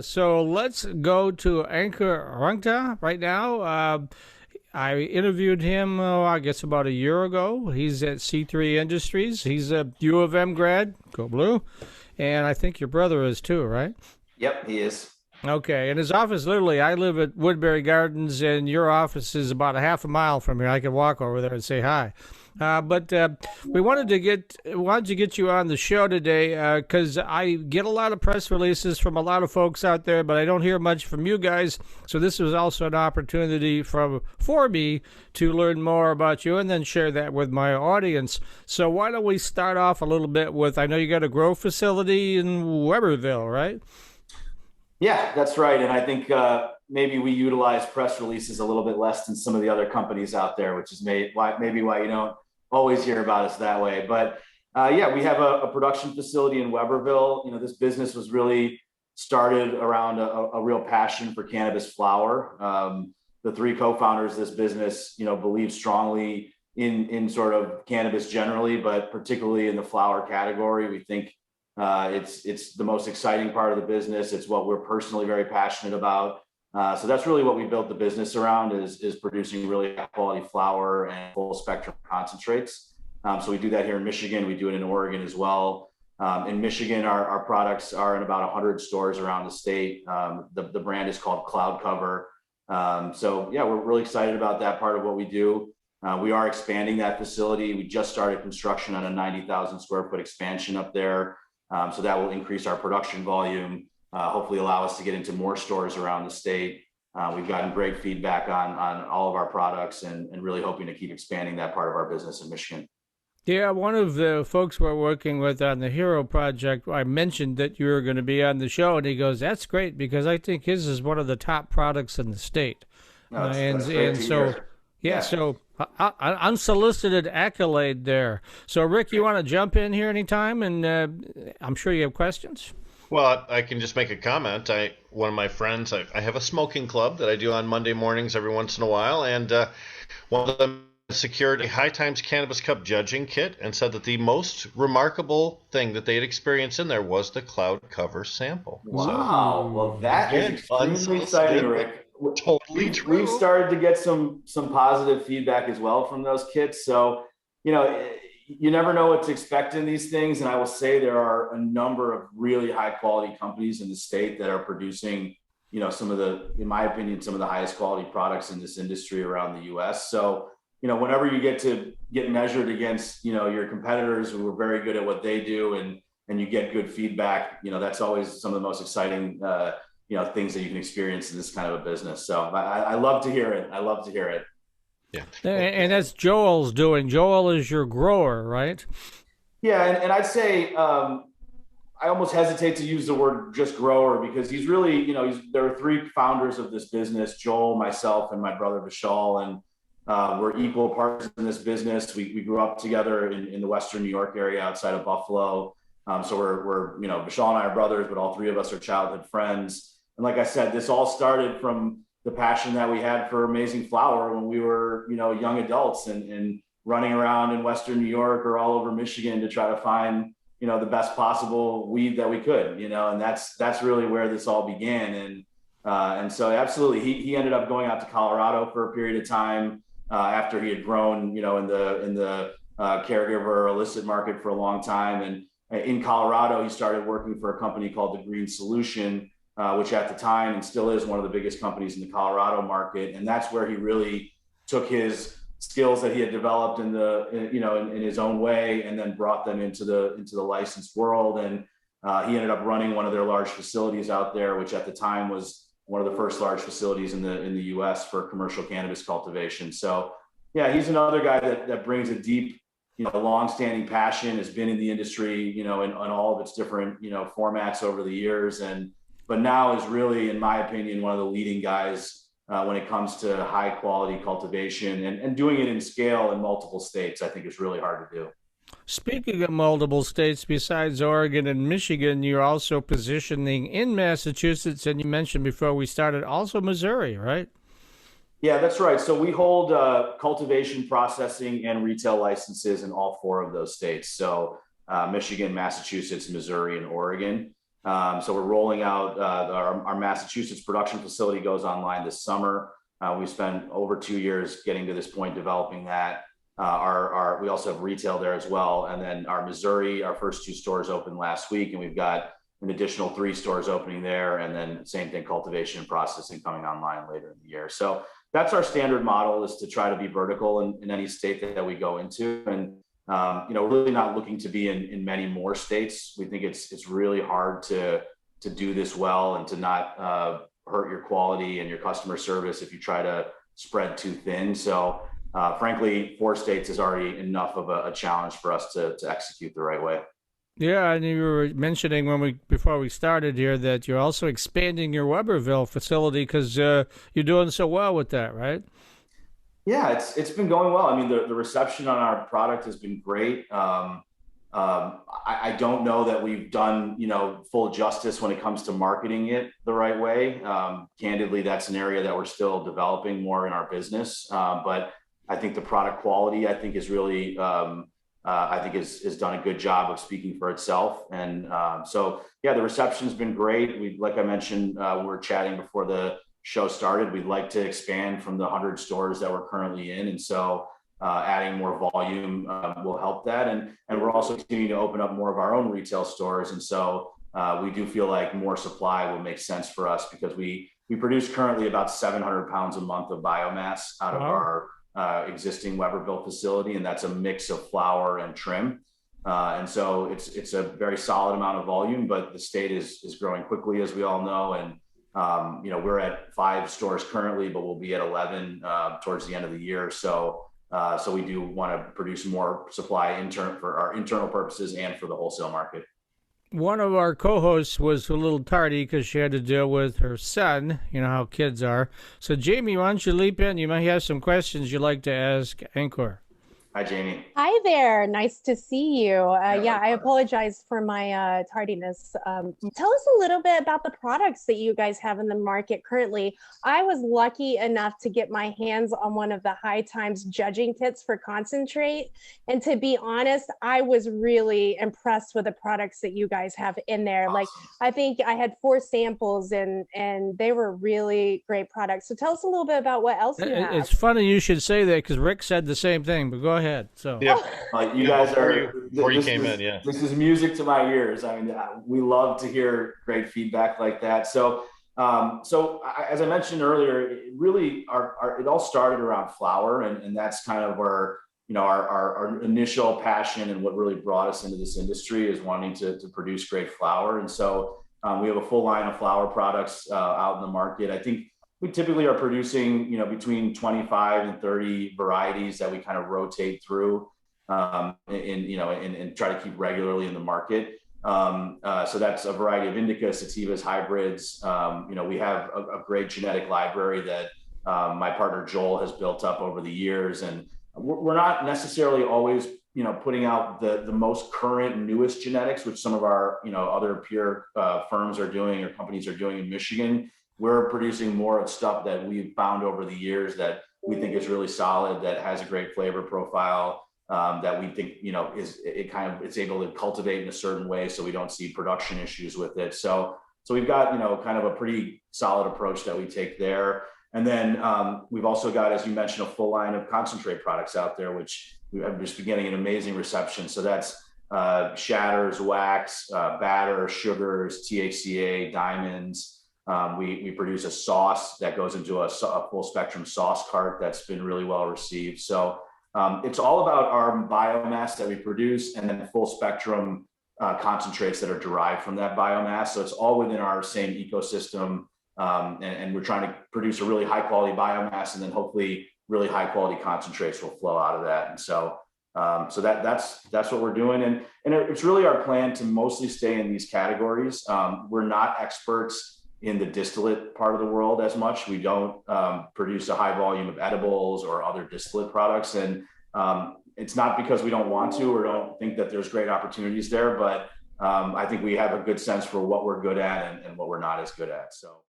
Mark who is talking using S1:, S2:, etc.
S1: So let's go to Ankur Rungta right now. I interviewed him, I guess, about a year ago. He's at C3 Industries. He's a U of M grad, go blue. And I think your brother is too, right?
S2: Yep, he is.
S1: Okay. And his office, literally, I live at Woodbury Gardens, and your office is about a half a mile from here. I could walk over there and say hi. But we wanted to get you on the show today because I get a lot of press releases from a lot of folks out there, but I don't hear much from you guys. So this was also an opportunity for me to learn more about you and then share that with my audience. So why don't we start off a little bit with, I know you got a grow facility in Webberville, right?
S2: Yeah, that's right. And I think maybe we utilize press releases a little bit less than some of the other companies out there, which is maybe why you don't always hear about us that way. But yeah, we have a production facility in Webberville. This business was really started around a real passion for cannabis flower. The three co-founders of this business, believe strongly in sort of cannabis generally, but particularly in the flower category. We think it's the most exciting part of the business. It's what we're personally very passionate about. So that's really what we built the business around is producing really high quality flower and full spectrum concentrates. So we do that here in Michigan. We do it in Oregon as well. In Michigan, our products are in about 100 stores around the state. The brand is called Cloud Cover. So yeah, we're really excited about that part of what we do. We are expanding that facility. We just started construction on a 90,000 square foot expansion up there. So that will increase our production volume, hopefully allow us to get into more stores around the state. We've gotten great feedback on all of our products and really hoping to keep expanding that part of our business in Michigan.
S1: Yeah, one of the folks we're working with on the Hero Project, I mentioned that you were going to be on the show, and he goes, "That's great because I think his is one of the top products in the state."
S2: No,
S1: And
S2: that's great
S1: and
S2: to
S1: so,
S2: hear.
S1: yeah,
S2: Yeah.
S1: so unsolicited accolade there. So, Rick, you want to jump in here anytime? And I'm sure you have questions.
S3: Well, I can just make a comment. One of my friends, I have a smoking club that I do on Monday mornings every once in a while, and one of them secured a High Times Cannabis Cup judging kit and said that the most remarkable thing that they had experienced in there was the cloud cover sample. So
S2: Wow. Well,
S1: Ooh.
S2: that is
S3: again,
S2: extremely exciting,
S3: unsolicited, but
S2: Rick.
S3: totally
S2: We've
S3: true.
S2: started to get some positive feedback as well from those kits. So, you never know what to expect in these things. And I will say there are a number of really high quality companies in the state that are producing, some of in my opinion, some of the highest quality products in this industry around the US. So, whenever you get measured against, your competitors who are very good at what they do and you get good feedback, that's always some of the most exciting, things that you can experience in this kind of a business. So I love to hear it. I love to hear it.
S3: Yeah.
S1: And that's Joel's doing. Joel is your grower, right?
S2: Yeah. And I'd say, I almost hesitate to use the word just grower because he's really, there are three founders of this business, Joel, myself, and my brother Vishal. And we're equal partners in this business. We grew up together in the Western New York area outside of Buffalo. So we're, Vishal and I are brothers, but all three of us are childhood friends. And like I said, this all started from the passion that we had for amazing flower when we were, young adults and running around in Western New York or all over Michigan to try to find, the best possible weed that we could, and that's really where this all began. And so absolutely, he ended up going out to Colorado for a period of time after he had grown, in the caregiver illicit market for a long time. And in Colorado, he started working for a company called The Green Solution, which at the time and still is one of the biggest companies in the Colorado market. And that's where he really took his skills that he had developed in his own way and then brought them into the licensed world. And he ended up running one of their large facilities out there, which at the time was one of the first large facilities in the US for commercial cannabis cultivation. So yeah, he's another guy that brings a deep, longstanding passion, has been in the industry, in all of its different, formats over the years. But now is really, in my opinion, one of the leading guys when it comes to high quality cultivation and doing it in scale in multiple states. I think is really hard to do.
S1: Speaking of multiple states, besides Oregon and Michigan, you're also positioning in Massachusetts, and you mentioned before we started also Missouri, right?
S2: Yeah, that's right. So we hold cultivation, processing, and retail licenses in all four of those states. So Michigan, Massachusetts, Missouri, and Oregon. So we're rolling out our Massachusetts production facility goes online this summer. We spent over 2 years getting to this point, developing that. We also have retail there as well. And then our Missouri, our first 2 stores opened last week, and we've got an additional 3 stores opening there. And then same thing, cultivation and processing coming online later in the year. So that's our standard model, is to try to be vertical in any state that we go into. And really not looking to be in many more states. We think it's really hard to do this well and to not hurt your quality and your customer service if you try to spread too thin. So frankly, 4 states is already enough of a challenge for us to execute the right way.
S1: Yeah, and you were mentioning before we started here that you're also expanding your Webberville facility because you're doing so well with that, right?
S2: Yeah, it's been going well. I mean, the reception on our product has been great. I don't know that we've done full justice when it comes to marketing it the right way. Candidly, that's an area that we're still developing more in our business. But I think the product quality, I think, is really has done a good job of speaking for itself. And so yeah, the reception's been great. Like I mentioned, we were chatting before the show started, we'd like to expand from the 100 stores that we're currently in. And so adding more volume will help that. And we're also continuing to open up more of our own retail stores. And so we do feel like more supply will make sense for us, because we produce currently about 700 pounds a month of biomass out of our existing Webberville facility. And that's a mix of flower and trim. And so it's a very solid amount of volume, but the state is growing quickly, as we all know. And we're at 5 stores currently, but we'll be at 11 towards the end of the year. So we do want to produce more supply for our internal purposes and for the wholesale market.
S1: One of our co-hosts was a little tardy because she had to deal with her son. You know how kids are. So, Jamie, why don't you leap in? You might have some questions you'd like to ask Ankur.
S2: Hi, Jamie.
S4: Hi there. Nice to see you. I apologize for my tardiness. Tell us a little bit about the products that you guys have in the market currently. I was lucky enough to get my hands on one of the High Times judging kits for concentrate. And to be honest, I was really impressed with the products that you guys have in there. Awesome. Like, I think I had 4 samples and they were really great products. So tell us a little bit about what else you have.
S1: It's funny you should say that, because Rick said the same thing, but go ahead. So
S3: yeah,
S2: you guys
S3: before you came in, yeah,
S2: this is music to my ears. I mean, we love to hear great feedback like that. So as I mentioned earlier, it all started around flower, and that's kind of where our initial passion and what really brought us into this industry is wanting to produce great flower. And so we have a full line of flower products out in the market. I think we typically are producing, between 25 and 30 varieties that we kind of rotate through and try to keep regularly in the market. So that's a variety of indicas, sativas, hybrids. We have a great genetic library that my partner Joel has built up over the years. And we're not necessarily always, putting out the most current, newest genetics, which some of our, other peer firms are doing or companies are doing in Michigan. We're producing more of stuff that we've found over the years that we think is really solid, that has a great flavor profile, that we think, it's able to cultivate in a certain way, so we don't see production issues with it. So we've got, kind of a pretty solid approach that we take there. And then we've also got, as you mentioned, a full line of concentrate products out there, which we have just been getting an amazing reception. So that's shatters, wax, batter, sugars, THCA, diamonds. We produce a sauce that goes into a full spectrum sauce cart that's been really well received. So it's all about our biomass that we produce, and then the full spectrum concentrates that are derived from that biomass. So it's all within our same ecosystem, and we're trying to produce a really high quality biomass, and then hopefully really high quality concentrates will flow out of that. And so that's what we're doing, and it's really our plan to mostly stay in these categories. We're not experts in the distillate part of the world as much. We don't produce a high volume of edibles or other distillate products. And it's not because we don't want to or don't think that there's great opportunities there, but I think we have a good sense for what we're good at and what we're not as good at. So.